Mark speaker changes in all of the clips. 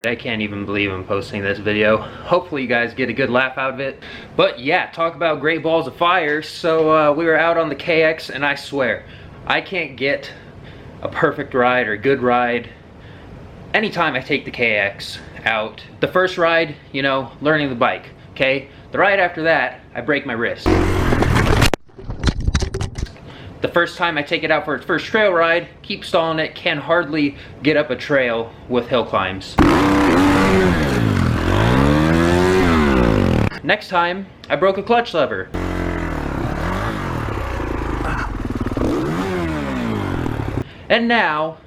Speaker 1: I can't even believe I'm posting this video. Hopefully you guys get a good laugh out of it. But yeah, talk about great balls of fire. So we were out on the KX, and I swear, I can't get a perfect ride or a good ride anytime I take the KX out. The first ride, you know, learning the bike, okay? The ride after that, I break my wrist. The first time I take it out for its first trail ride, keep stalling it, can hardly get up a trail with hill climbs. Next time, I broke a clutch lever. And now,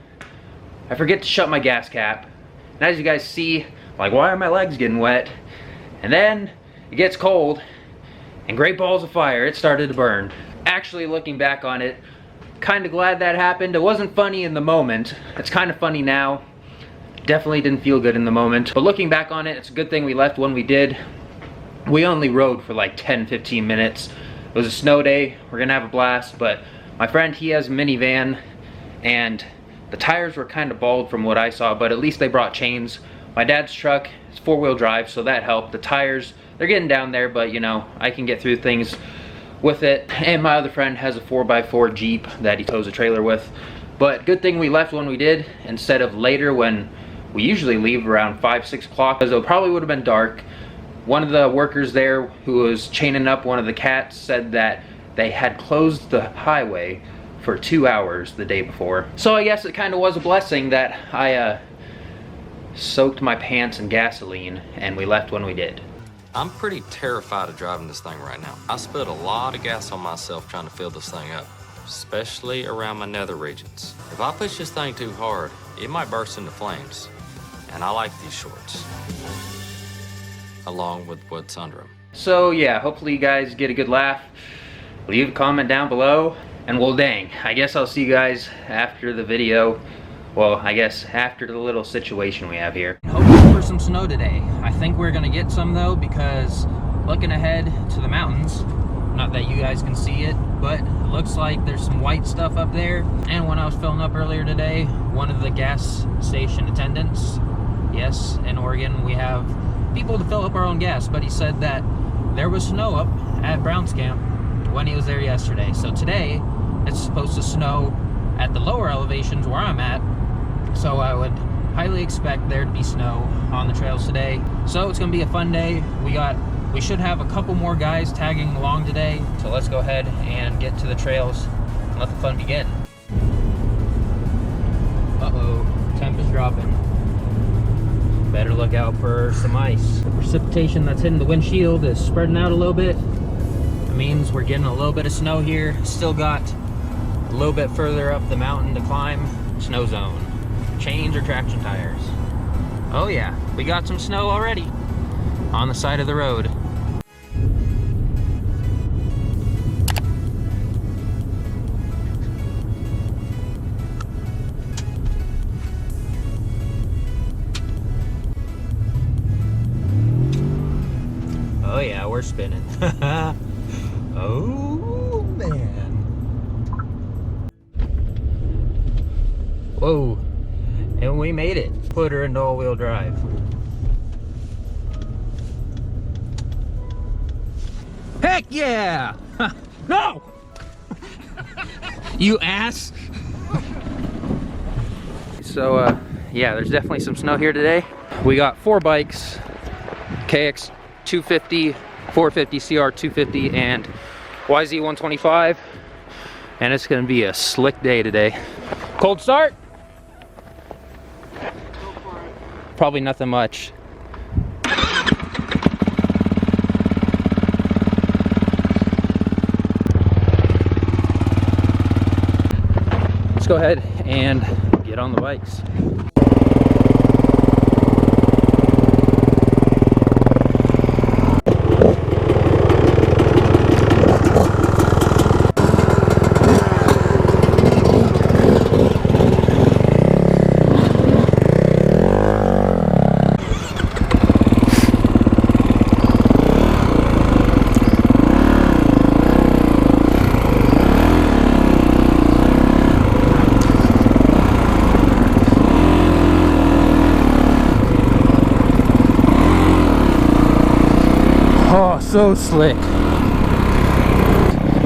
Speaker 1: I forget to shut my gas cap. And as you guys see, like, why are my legs getting wet? And then, it gets cold, and great balls of fire, it started to burn. Actually, looking back on it, kind of glad that happened. It wasn't funny in the moment. It's kind of funny now. Definitely didn't feel good in the moment. But looking back on it, it's a good thing we left when we did. We only rode for like 10-15 minutes. It was a snow day. We're gonna have a blast, but my friend, he has a minivan, and the tires were kind of bald from what I saw, but at least they brought chains. My dad's truck is 4-wheel drive, so that helped. The tires, they're getting down there, but you know, I can get through things with it. And my other friend has a 4x4 Jeep that he tows a trailer with. But good thing we left when we did, instead of later when we usually leave around 5-6 o'clock, because it probably would have been dark. One of the workers there who was chaining up one of the cats said that they had closed the highway for 2 hours the day before. So I guess it kind of was a blessing that I soaked my pants in gasoline and we left when we did.
Speaker 2: I'm pretty terrified of driving this thing right now. I spilled a lot of gas on myself trying to fill this thing up, especially around my nether regions. If I push this thing too hard, it might burst into flames. And I like these shorts, along with what's under them.
Speaker 1: So yeah, hopefully you guys get a good laugh. Leave a comment down below. And well, dang, I guess I'll see you guys after the video. Well, I guess after the little situation we have here. Hoping for some snow today. I think we're gonna get some though, because looking ahead to the mountains, not that you guys can see it, but it looks like there's some white stuff up there. And when I was filling up earlier today, one of the gas station attendants, yes, in Oregon we have people to fill up our own gas, but he said that there was snow up at Brown's Camp when he was there yesterday. So today, it's supposed to snow at the lower elevations where I'm at. So I would highly expect there to be snow on the trails today. So it's gonna be a fun day. We should have a couple more guys tagging along today. So let's go ahead and get to the trails and let the fun begin. Uh-oh, temp is dropping. Better look out for some ice. The precipitation that's hitting the windshield is spreading out a little bit. It means we're getting a little bit of snow here. Still got a little bit further up the mountain to climb. Snow zone. Chains or traction tires. Oh yeah, we got some snow already on the side of the road. Oh yeah, we're spinning. Oh man. Whoa. And we made it. Put her into all-wheel drive. Heck yeah! No! You ass! So, yeah, there's definitely some snow here today. We got 4 bikes, KX450, 450, CR250, and YZ125. And it's gonna be a slick day today. Cold start? Probably nothing much. Let's go ahead and get on the bikes. so slick.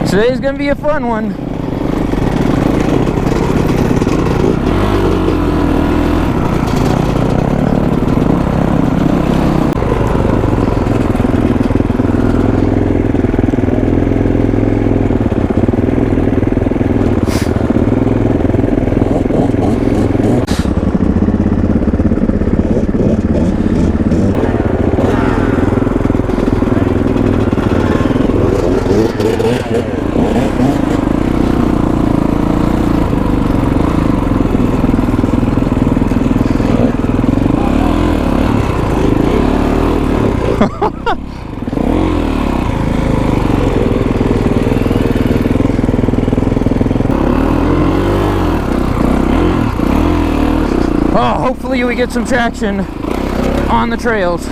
Speaker 1: Today's gonna be a fun one. Oh, hopefully we get some traction on the trails.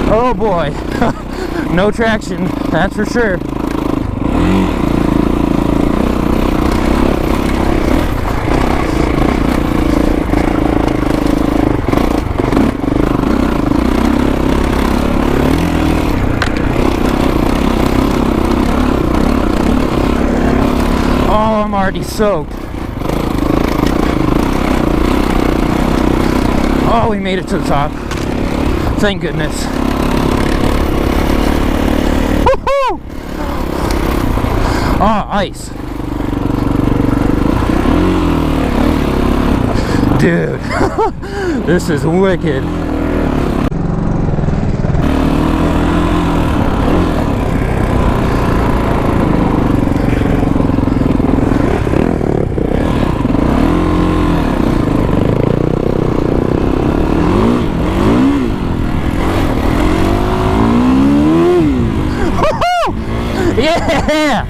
Speaker 1: Oh boy, no traction, that's for sure. Oh, I'm already soaked. Oh, we made it to the top. Thank goodness. Woohoo! Oh, ice. Dude, this is wicked. Yeah!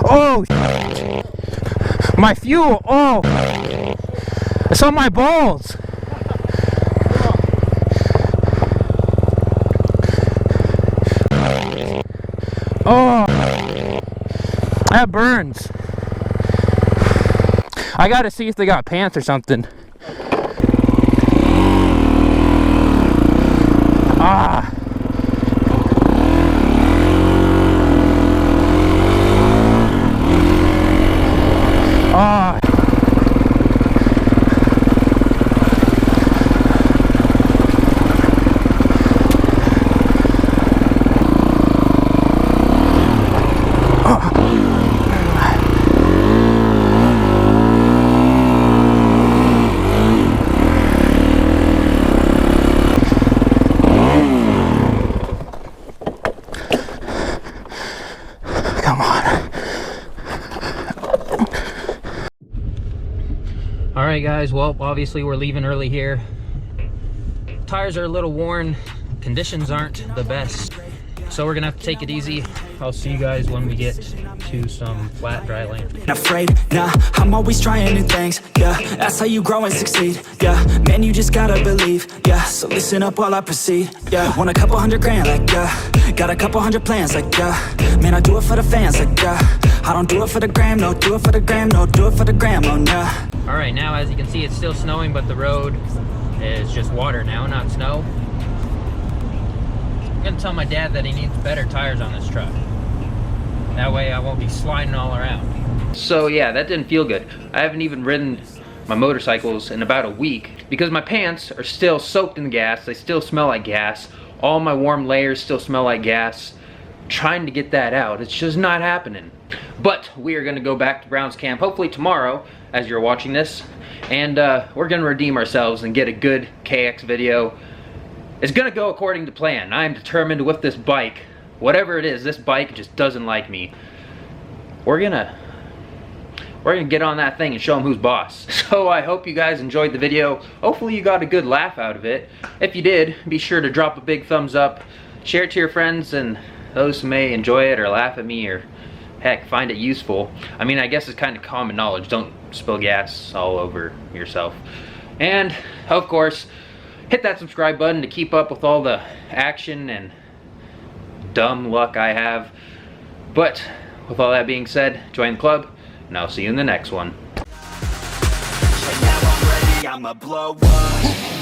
Speaker 1: Oh, my fuel, oh, it's on my balls. Oh, that burns. I gotta see if they got pants or something. Ah. Ah. Come on. All right, guys. Well, obviously we're leaving early here. Tires are a little worn. Conditions aren't the best. So we're gonna have to take it easy. I'll see you guys when we get to some flat, dry land.
Speaker 3: Afraid, nah, I'm always trying new things, yeah, that's how you grow and succeed, yeah, man, you just gotta believe, yeah, so listen up while I proceed, yeah, want a couple $100 grand, like, yeah, got a couple hundred plans, like, yeah, man, I do it for the fans, like, yeah, I don't do it for the gram, no, do it for the gram, no, do it for the gram, oh, nah.
Speaker 1: All right, now as you can see, it's still snowing, but the road is just water now, not snow. I'm gonna tell my dad that he needs better tires on this truck. That way I won't be sliding all around. So yeah, that didn't feel good. I haven't even ridden my motorcycles in about a week because my pants are still soaked in gas. They still smell like gas. All my warm layers still smell like gas. Trying to get that out, it's just not happening. But we are gonna go back to Brown's Camp hopefully tomorrow as you're watching this, and we're gonna redeem ourselves and get a good KX video. It's gonna go according to plan. I am determined with this bike. Whatever it is, this bike just doesn't like me. We're gonna we're gonna get on that thing and show them who's boss. So I hope you guys enjoyed the video. Hopefully you got a good laugh out of it. If you did, be sure to drop a big thumbs up, share it to your friends and those who may enjoy it or laugh at me or heck, find it useful. I mean, I guess it's kind of common knowledge. Don't spill gas all over yourself. And of course, hit that subscribe button to keep up with all the action and dumb luck I have. But with all that being said, join the club, and I'll see you in the next one.
Speaker 3: I'ma blow up.